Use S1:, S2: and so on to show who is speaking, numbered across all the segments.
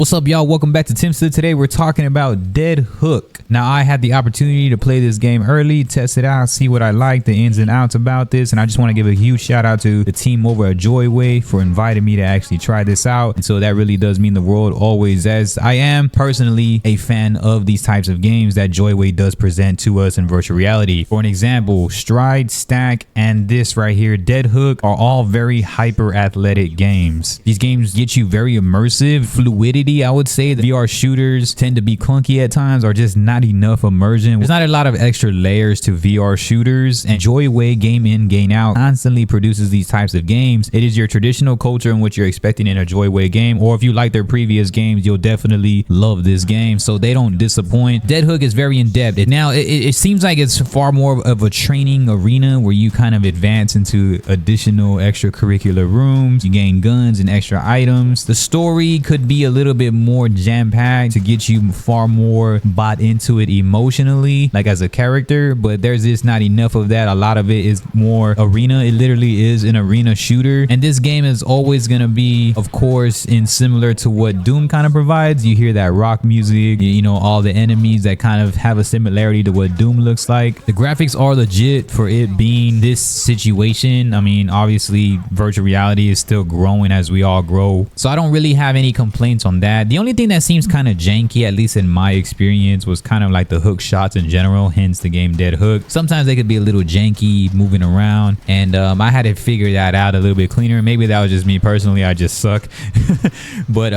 S1: What's up, y'all? Welcome back to Timster. Today we're talking about Dead Hook. Now, I had the opportunity to play this game early, test it out, see what I like, the ins and outs about this, and I just want to give a huge shout out to the team over at Joyway for inviting me to actually try this out. And so that really does mean the world always, as I am personally a fan of these types of games that Joyway does present to us in virtual reality. For an example, Stride, Stack, and this right here, Dead Hook, are all very hyper athletic games. These games get you very immersive, fluidity. I would say the VR shooters tend to be clunky at times or just not enough immersion. There's not a lot of extra layers to VR shooters, and Joyway Game In Game Out constantly produces these types of games. It is your traditional culture and what you're expecting in a Joyway game, or if you like their previous games, you'll definitely love this game, so they don't disappoint. Dead Hook is very in-depth. Now it seems like it's far more of a training arena where you kind of advance into additional extracurricular rooms, you gain guns and extra items. The story could be a little bit more jam-packed to get you far more bought into it emotionally, like as a character, but there's just not enough of that. A lot of it is more arena. It literally is an arena shooter, and this game is always going to be, of course, in similar to what Doom kind of provides. You hear that rock music, you know, all the enemies that kind of have a similarity to what Doom looks like. The graphics are legit for it being this situation. I mean, obviously virtual reality is still growing as we all grow, so I don't really have any complaints on that. The only thing that seems kind of janky, at least in my experience, was kind of like the hook shots in general, hence the game Dead Hook. Sometimes they could be a little janky moving around, and I had to figure that out a little bit cleaner. Maybe that was just me personally, I just suck. But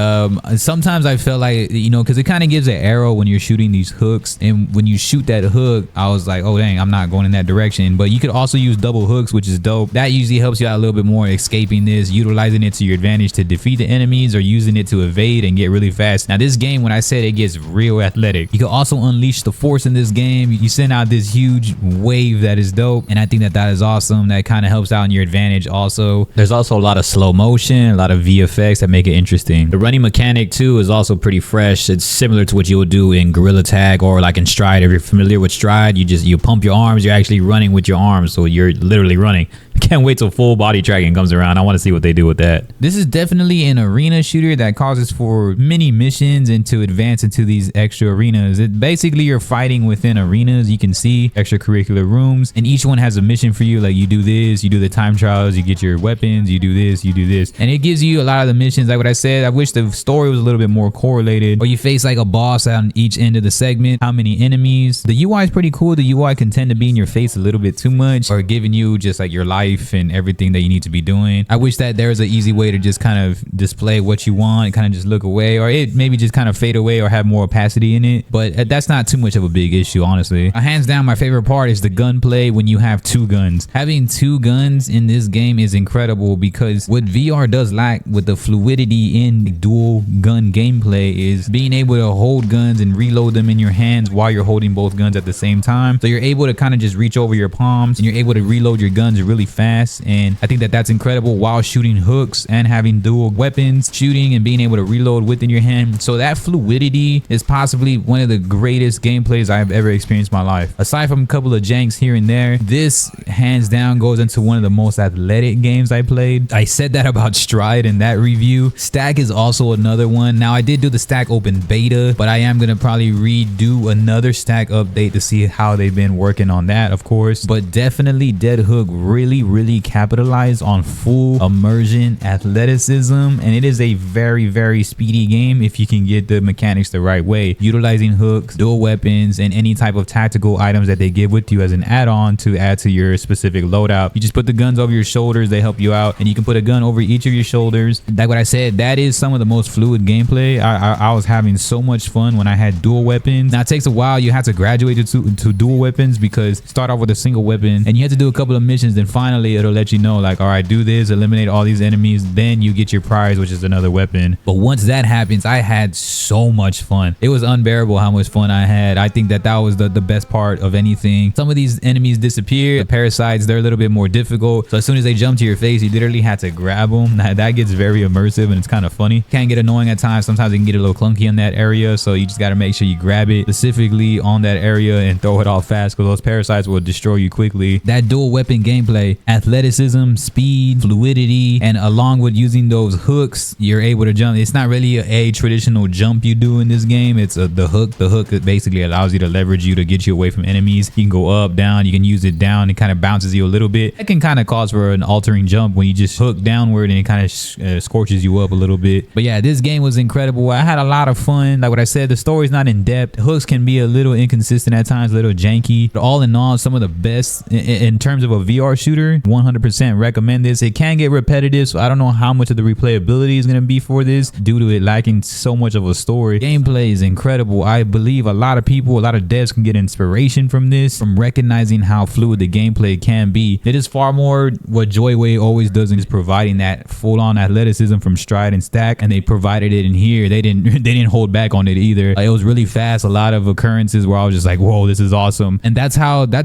S1: sometimes I felt like, you know, because it kind of gives an arrow when you're shooting these hooks, and when you shoot that hook, I was like, oh dang, I'm not going in that direction. But you could also use double hooks, which is dope. That usually helps you out a little bit more, escaping this, utilizing it to your advantage to defeat the enemies, or using it to evade and get really fast. Now this game, when I said it gets real athletic, you can also unleash the force in this game. You send out this huge wave that is dope, and I think that is awesome. That kind of helps out in your advantage. Also, there's also a lot of slow motion, a lot of VFX that make it interesting. The running mechanic too is also pretty fresh. It's similar to what you would do in Gorilla Tag or like in Stride. If you're familiar with Stride, you pump your arms, you're actually running with your arms, so you're literally running. I can't wait till full body tracking comes around. I want to see what they do with that. This is definitely an arena shooter that causes for many missions and to advance into these extra arenas. Basically, you're fighting within arenas. You can see extracurricular rooms, and each one has a mission for you. Like, you do this, you do the time trials, you get your weapons, you do this, you do this, and it gives you a lot of the missions. Like what I said, I wish the story was a little bit more correlated, or you face like a boss on each end of the segment, how many enemies. The UI is pretty cool. The UI can tend to be in your face a little bit too much, or giving you just like your life and everything that you need to be doing. I wish that there was an easy way to just kind of display what you want, kind of just look away, or it maybe just kind of fade away or have more opacity in it, but that's not too much of a big issue, honestly. Hands down, my favorite part is the gunplay when you have two guns. Having two guns in this game is incredible, because what VR does lack with the fluidity in dual gun gameplay is being able to hold guns and reload them in your hands while you're holding both guns at the same time. So you're able to kind of just reach over your palms and you're able to reload your guns really fast, and I think that that's incredible while shooting hooks and having dual weapons, shooting and being able to reload within your hand. So that fluidity is possibly one of the greatest gameplays I've ever experienced in my life. Aside from a couple of janks here and there, this hands down goes into one of the most athletic games I played. I said that about Stride in that review. Stack is also another one. Now I did do the Stack open beta, but I am gonna probably redo another Stack update to see how they've been working on that, of course. But definitely Dead Hook really capitalized on full immersion, athleticism, and it is a very speedy game if you can get the mechanics the right way, utilizing hooks, dual weapons, and any type of tactical items that they give with you as an add-on to add to your specific loadout. You just put the guns over your shoulders, they help you out, and you can put a gun over each of your shoulders. Like what I said, that is some of the most fluid gameplay. I was having so much fun when I had dual weapons. Now it takes a while. You have to graduate to dual weapons, because start off with a single weapon and you have to do a couple of missions, then finally it'll let you know, like, all right, do this, eliminate all these enemies, then you get your prize, which is another weapon. But once that happens, I had so much fun. It was unbearable how much fun I had. I think that was the best part of anything. Some of these enemies disappear. The parasites, they're a little bit more difficult, so as soon as they jump to your face, you literally had to grab them. That gets very immersive and it's kind of funny. Can get annoying at times. Sometimes it can get a little clunky in that area, so you just got to make sure you grab it specifically on that area and throw it off fast, because those parasites will destroy you quickly. That dual weapon gameplay, athleticism, speed, fluidity, and along with using those hooks, you're able to jump. It's not really be a traditional jump you do in this game. It's the hook. The hook that basically allows you to leverage you to get you away from enemies. You can go up, down. You can use it down. It kind of bounces you a little bit. It can kind of cause for an altering jump when you just hook downward and it kind of scorches you up a little bit. But yeah, this game was incredible. I had a lot of fun. Like what I said, the story's not in depth. Hooks can be a little inconsistent at times, a little janky. But all in all, some of the best in terms of a VR shooter. 100% recommend this. It can get repetitive, so I don't know how much of the replayability is going to be for this due to it lacking so much of a story. Gameplay is incredible. I believe a lot of people, a lot of devs can get inspiration from this, from recognizing how fluid the gameplay can be. It is far more what Joyway always does, and is providing that full-on athleticism from stride and stack, and they provided it in here. They didn't hold back on it either. It was really fast. A lot of occurrences where I was just like, whoa, this is awesome. And that's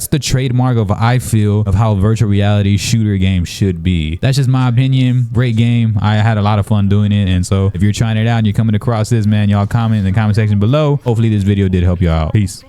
S1: the trademark of, I feel, of how virtual reality shooter games should be. That's just my opinion. Great game. I had a lot of fun doing it. And so if you're trying it out and you're coming across this, man, y'all comment in the comment section below. Hopefully this video did help you out. Peace.